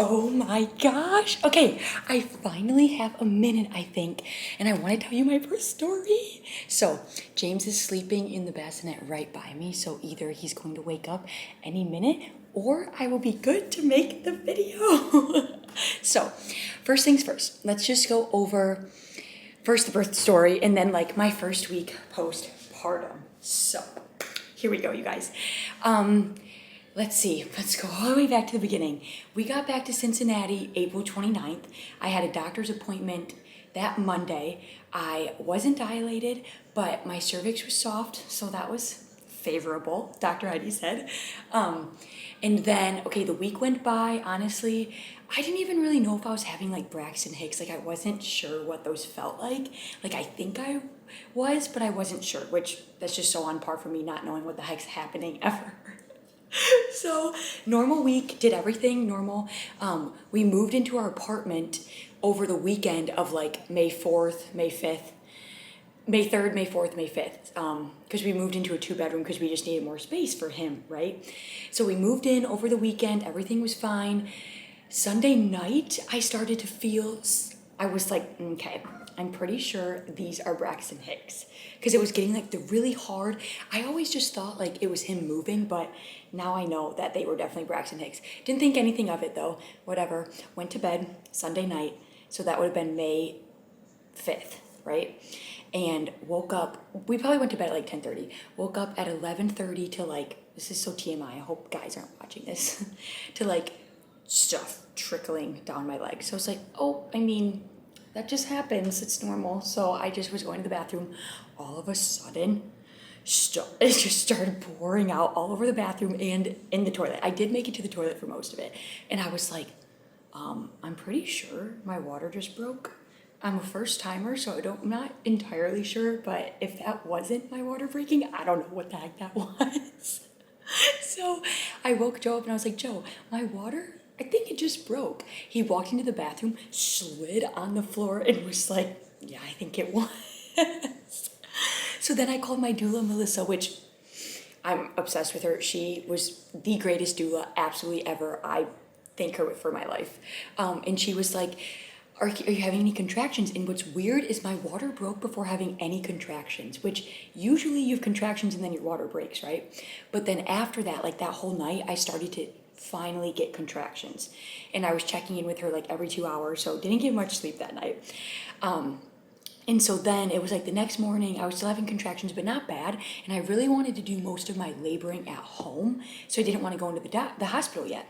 Oh my gosh. Okay, I finally have a minute, I think, and I want to tell you my first story. So, James is sleeping in the bassinet right by me, so either he's going to wake up any minute or I will be good to make the video. So, first things first, let's just go over first the birth story and then like my first week postpartum. So, here we go, you guys. Let's see, let's go all the way back to the beginning. We got back to Cincinnati April 29th. I had a doctor's appointment that Monday. I wasn't dilated, but my cervix was soft, so that was favorable, Dr. Heidi said. And then, okay, the week went by. Honestly, I didn't even really know if I was having like Braxton Hicks. Like I wasn't sure what those felt like. Like I think I was, but I wasn't sure, which that's just so on par for me not knowing what the heck's happening ever. So normal week, did everything normal. We moved into our apartment over the weekend of like May 4th, May 5th, May 3rd, May 4th, May 5th, because we moved into a 2-bedroom because we just needed more space for him, right? So we moved in over the weekend, everything was fine. Sunday night, I started to feel, I was like, okay, I'm pretty sure these are Braxton Hicks, because it was getting like the really hard. I always just thought like it was him moving, but now I know that they were definitely Braxton Hicks. Didn't think anything of it though, whatever. Went to bed Sunday night, so that would have been May 5th, right? And woke up, we probably went to bed at like 10:30. Woke up at 11:30 to like, this is so TMI, I hope guys aren't watching this, to like stuff trickling down my leg. So it's like, oh, I mean, that just happens, it's normal. So I just was going to the bathroom. All of a sudden, it just started pouring out all over the bathroom and in the toilet. I did make it to the toilet for most of it. And I was like, I'm pretty sure my water just broke. I'm a first timer, so I'm not entirely sure, but if that wasn't my water breaking, I don't know what the heck that was. So I woke Joe up and I was like, Joe, my water, I think it just broke. He walked into the bathroom, slid on the floor, and was like, yeah, I think it was. So then I called my doula, Melissa, which I'm obsessed with her. She was the greatest doula absolutely ever. I thank her for my life. And she was like, are you having any contractions? And what's weird is my water broke before having any contractions, which usually you have contractions and then your water breaks, right? But then after that, like that whole night, I started to finally get contractions. And I was checking in with her like every 2 hours, so didn't get much sleep that night. And so then it was like the next morning, I was still having contractions, but not bad. And I really wanted to do most of my laboring at home, so I didn't want to go into the hospital yet.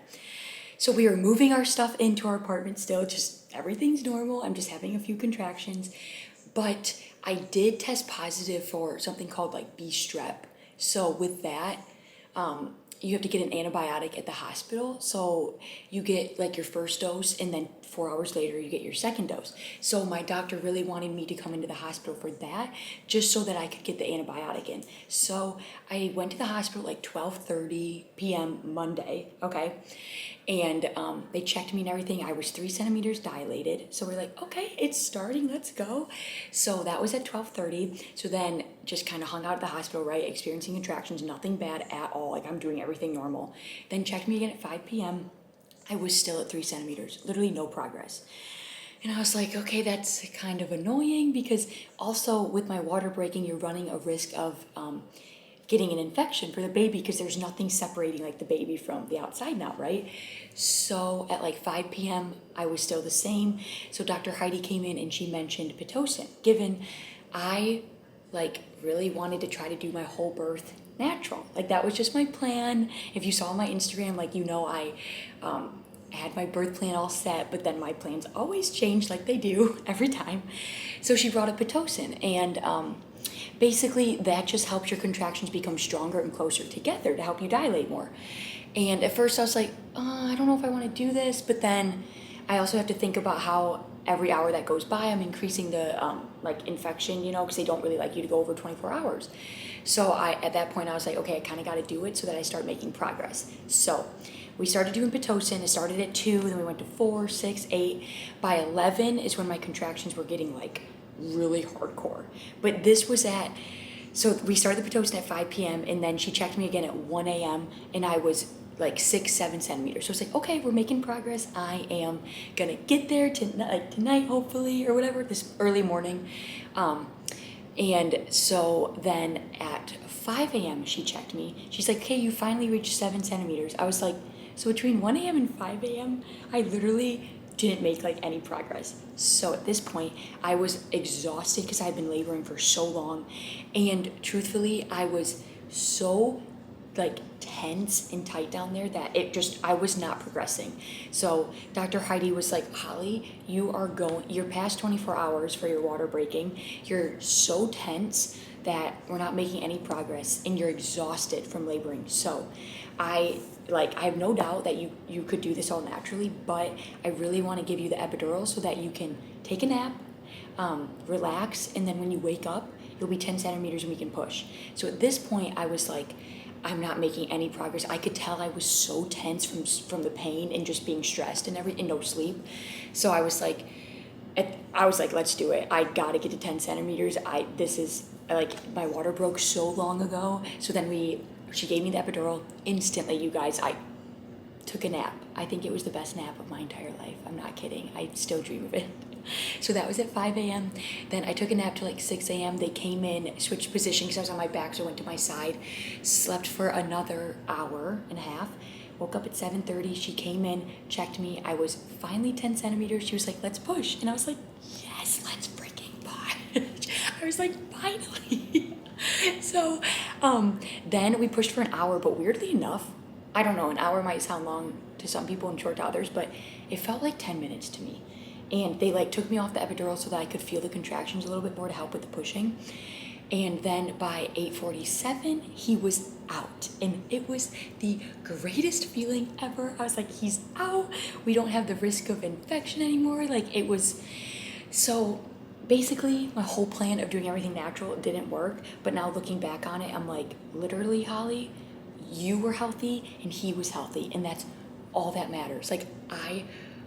So we were moving our stuff into our apartment still, just everything's normal. I'm just having a few contractions. But I did test positive for something called like B strep. So with that, you have to get an antibiotic at the hospital. So you get like your first dose and then 4 hours later you get your second dose. So my doctor really wanted me to come into the hospital for that, just so that I could get the antibiotic in. So I went to the hospital at like 12:30 p.m. Monday, okay? And they checked me and everything. I was 3 centimeters dilated. So we're like, okay, it's starting, let's go. So that was at 12:30. So then just kind of hung out at the hospital, right? Experiencing contractions, nothing bad at all. Like I'm doing everything normal. Then checked me again at 5 p.m. I was still at 3 centimeters, literally no progress. And I was like, okay, that's kind of annoying because also with my water breaking, you're running a risk of getting an infection for the baby because there's nothing separating like the baby from the outside now, right? So at like 5 p.m., I was still the same. So Dr. Heidi came in and she mentioned Pitocin, given I like really wanted to try to do my whole birth natural. Like that was just my plan. If you saw my Instagram, like, you know, I had my birth plan all set, but then my plans always change like they do every time. So she brought up Pitocin, and basically that just helps your contractions become stronger and closer together to help you dilate more. And at first I was like, I don't know if I want to do this, but then I also have to think about how every hour that goes by, I'm increasing the like infection, you know, because they don't really like you to go over 24 hours. So at that point I was like, okay, I kind of got to do it so that I start making progress. So we started doing Pitocin. It started at 2, then we went to 4, 6, 8. By 11 is when my contractions were getting like really hardcore. But this was so we started the Pitocin at 5 p.m. and then she checked me again at 1 a.m. and I was like 6-7 centimeters. So it's like, okay, we're making progress. I am gonna get there tonight, hopefully, or whatever, this early morning. And so then at 5 a.m. she checked me. She's like, okay, you finally reached 7 centimeters. I was like, so between 1 a.m. and 5 a.m., I literally didn't make like any progress. So at this point, I was exhausted because I had been laboring for so long. And truthfully, I was so like tense and tight down there that I was not progressing. So Dr. Heidi was like, Holly, you're past 24 hours for your water breaking. You're so tense that we're not making any progress and you're exhausted from laboring. So I have no doubt that you could do this all naturally, but I really want to give you the epidural so that you can take a nap, relax, and then when you wake up, you'll be 10 centimeters and we can push. So at this point, I was like, I'm not making any progress. I could tell I was so tense from the pain and just being stressed and no sleep. So I was like, let's do it. I gotta get to 10 centimeters. This is like, my water broke so long ago. So then she gave me the epidural instantly, you guys. I took a nap. I think it was the best nap of my entire life. I'm not kidding. I still dream of it. So that was at 5 a.m. Then I took a nap till like 6 a.m. They came in, switched position because I was on my back, so I went to my side. Slept for another hour and a half. Woke up at 7:30. She came in, checked me. I was finally 10 centimeters. She was like, let's push. And I was like, yes, let's freaking push. I was like, finally. So then we pushed for an hour, but weirdly enough, I don't know, an hour might sound long to some people and short to others, but it felt like 10 minutes to me. And they like took me off the epidural so that I could feel the contractions a little bit more to help with the pushing. And then by 8:47, he was out. And it was the greatest feeling ever. I was like, he's out. We don't have the risk of infection anymore. Like, it was so basically my whole plan of doing everything natural didn't work. But now looking back on it, I'm like, literally, Holly, you were healthy and he was healthy. And that's all that matters. Like, I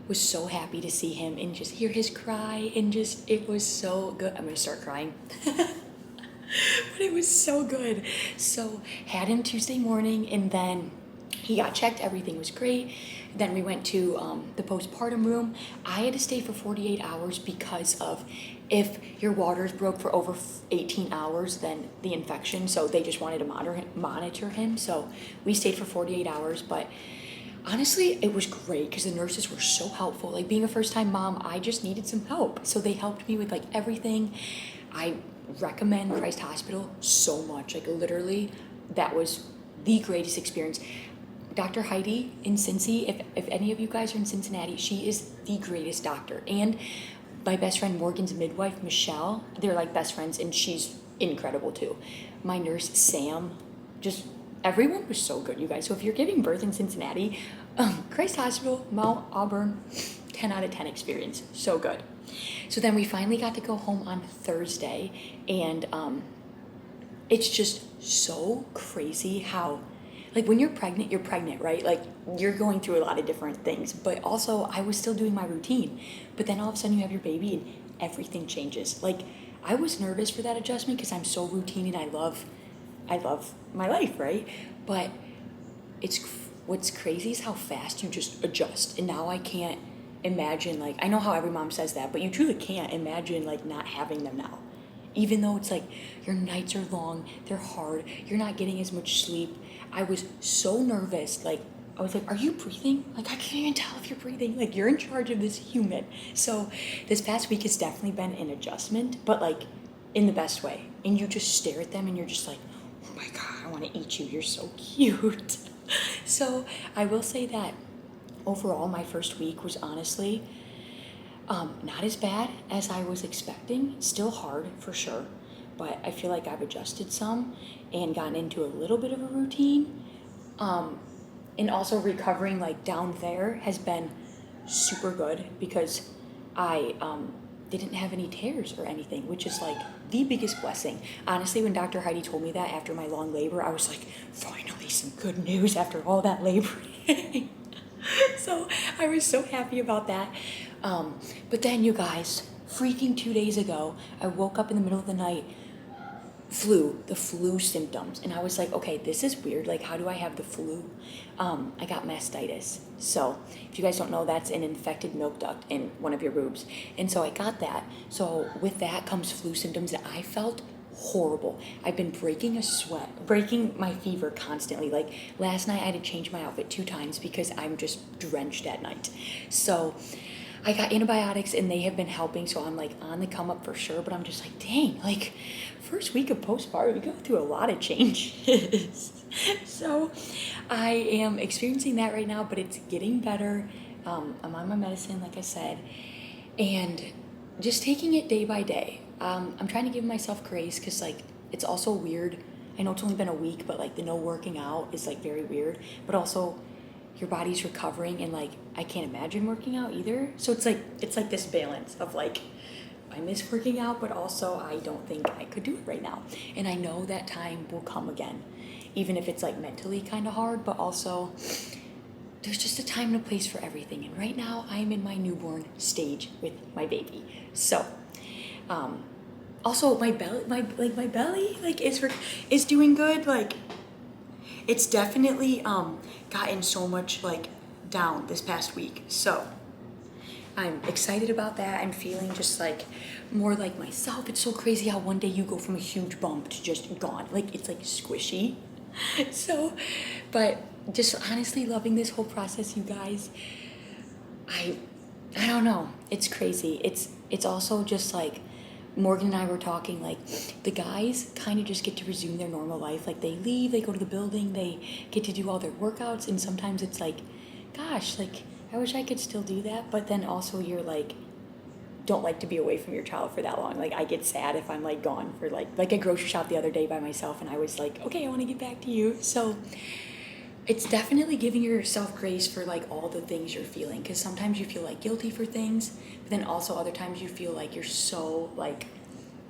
was so happy to see him and just hear his cry and just, it was so good. I'm gonna start crying. But it was so good. So had him Tuesday morning and then he got checked, everything was great. Then we went to the postpartum room. I had to stay for 48 hours because of if your waters broke for over 18 hours, then the infection. So they just wanted to monitor him. So we stayed for 48 hours, but honestly, it was great because the nurses were so helpful. Like, being a first-time mom, I just needed some help. So they helped me with like everything. I recommend Christ Hospital so much. Like, literally, that was the greatest experience. Dr. Heidi in Cincy, if any of you guys are in Cincinnati, she is the greatest doctor. And my best friend Morgan's midwife, Michelle, they're like best friends, and she's incredible too. My nurse, Sam, just everyone was so good, you guys. So if you're giving birth in Cincinnati, Christ Hospital, Mount Auburn, 10 out of 10 experience. So good. So then we finally got to go home on Thursday, and it's just so crazy how, like, when you're pregnant, right? Like, you're going through a lot of different things, but also I was still doing my routine. But then all of a sudden you have your baby and everything changes. Like, I was nervous for that adjustment because I'm so routine and I love my life, right? But what's crazy is how fast you just adjust. And now I can't imagine, like, I know how every mom says that, but you truly can't imagine like not having them now. Even though it's like your nights are long, they're hard, you're not getting as much sleep. I was so nervous. Like, I was like, are you breathing? Like, I can't even tell if you're breathing. Like, you're in charge of this human. So this past week has definitely been an adjustment, but like in the best way. And you just stare at them and you're just like, oh my God, I want to eat you. You're so cute. So I will say that overall, my first week was honestly not as bad as I was expecting. Still hard for sure, but I feel like I've adjusted some and gotten into a little bit of a routine. And also recovering like down there has been super good because I didn't have any tears or anything, which is like the biggest blessing. Honestly, when Dr. Heidi told me that after my long labor, I was like, finally some good news after all that laboring. So I was so happy about that. But then, you guys, freaking 2 days ago, I woke up in the middle of the night the flu symptoms. And I was like, okay, this is weird. Like, how do I have the flu? I got mastitis. So if you guys don't know, that's an infected milk duct in one of your boobs. And so I got that. So with that comes flu symptoms that I felt horrible. I've been breaking my fever constantly. Like last night I had to change my outfit 2 times because I'm just drenched at night. So I got antibiotics and they have been helping, so I'm like on the come up for sure, but I'm just like, dang, like first week of postpartum, we go through a lot of changes. So I am experiencing that right now, but it's getting better. I'm on my medicine, like I said, and just taking it day by day. I'm trying to give myself grace because like it's also weird. I know it's only been a week, but like the no working out is like very weird, but also your body's recovering and like I can't imagine working out either. So it's like this balance of like I miss working out, but also I don't think I could do it right now. And I know that time will come again, even if it's like mentally kind of hard, but also there's just a time and a place for everything. And right now I'm in my newborn stage with my baby. So also my belly like is doing good. Like it's definitely gotten so much like down this past week. So I'm excited about that. I'm feeling just like more like myself. It's so crazy how one day you go from a huge bump to just gone. Like it's like squishy. So, but just honestly loving this whole process, you guys. I don't know. It's crazy. It's also just like Morgan and I were talking, like the guys kind of just get to resume their normal life. Like they leave, they go to the building, they get to do all their workouts, and sometimes it's like, gosh, like I wish I could still do that. But then also you're like, don't like to be away from your child for that long. Like I get sad if I'm like gone for like I grocery shop the other day by myself, and I was like, okay, I want to get back to you. So it's definitely giving yourself grace for like all the things you're feeling, because sometimes you feel like guilty for things, but then also other times you feel like you're so like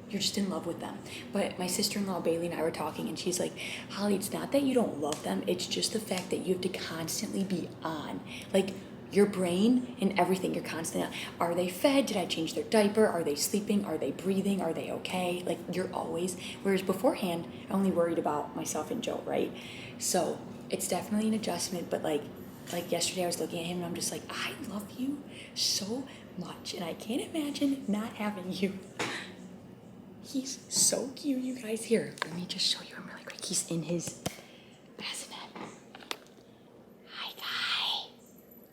you're just in love with them. But my sister-in-law Bailey and I were talking, and she's like, Holly, it's not that you don't love them, it's just the fact that you have to constantly be on, like your brain and everything. You're constantly on. Are they fed? Did I change their diaper? Are they sleeping? Are they breathing? Are they okay? Like you're always, whereas beforehand I only worried about myself and Joe, right? So it's definitely an adjustment, but like yesterday I was looking at him and I'm just like, I love you so much and I can't imagine not having you. He's so cute, you guys. Here, let me just show you him really quick. He's in his bassinet. Hi,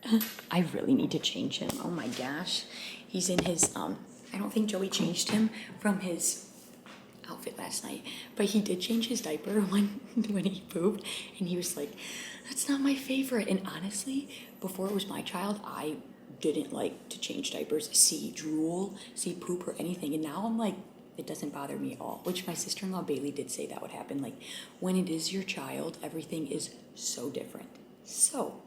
guy. I really need to change him. Oh my gosh. He's in his, I don't think Joey changed him from his outfit last night, but he did change his diaper when he pooped, and he was like, that's not my favorite. And honestly, before it was my child, I didn't like to change diapers, see drool, see poop or anything, and now I'm like, it doesn't bother me at all, which my sister-in-law Bailey did say that would happen. Like when it is your child, everything is so different. So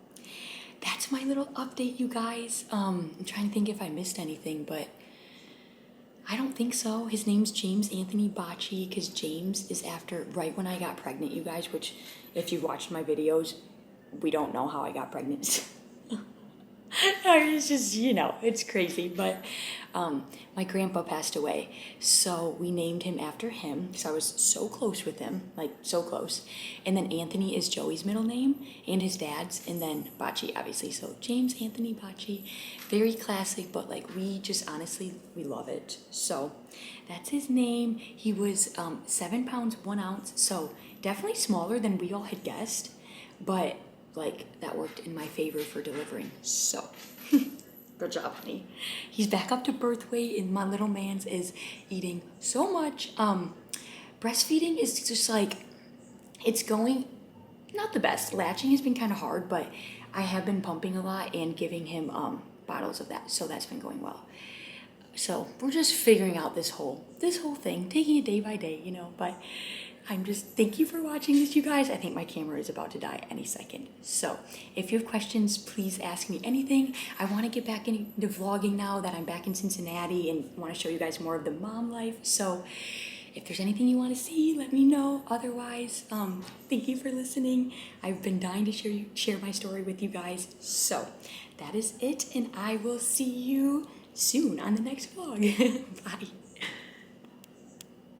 that's my little update, you guys. I'm trying to think if I missed anything, but I don't think so. His name's James Anthony Bocci, because James is after right when I got pregnant, you guys, which if you've watched my videos, we don't know how I got pregnant. It's just, it's crazy. But my grandpa passed away, so we named him after him because I was so close with him, like so close. And then Anthony is Joey's middle name and his dad's, and then Bocci, obviously. So James Anthony Bocci, very classic, but like we just honestly, we love it. So that's his name. He was 7 pounds 1 ounce, so definitely smaller than we all had guessed, but like that worked in my favor for delivering. So good job, honey. He's back up to birth weight, and my little man's is eating so much. Breastfeeding is just like, it's going not the best. Latching has been kind of hard, but I have been pumping a lot and giving him bottles of that, so that's been going well. So we're just figuring out this whole thing, taking it day by day, but I'm just, thank you for watching this, you guys. I think my camera is about to die any second. So if you have questions, please ask me anything. I want to get back into vlogging now that I'm back in Cincinnati and want to show you guys more of the mom life. So if there's anything you want to see, let me know. Otherwise, thank you for listening. I've been dying to share my story with you guys. So that is it, and I will see you soon on the next vlog. Bye.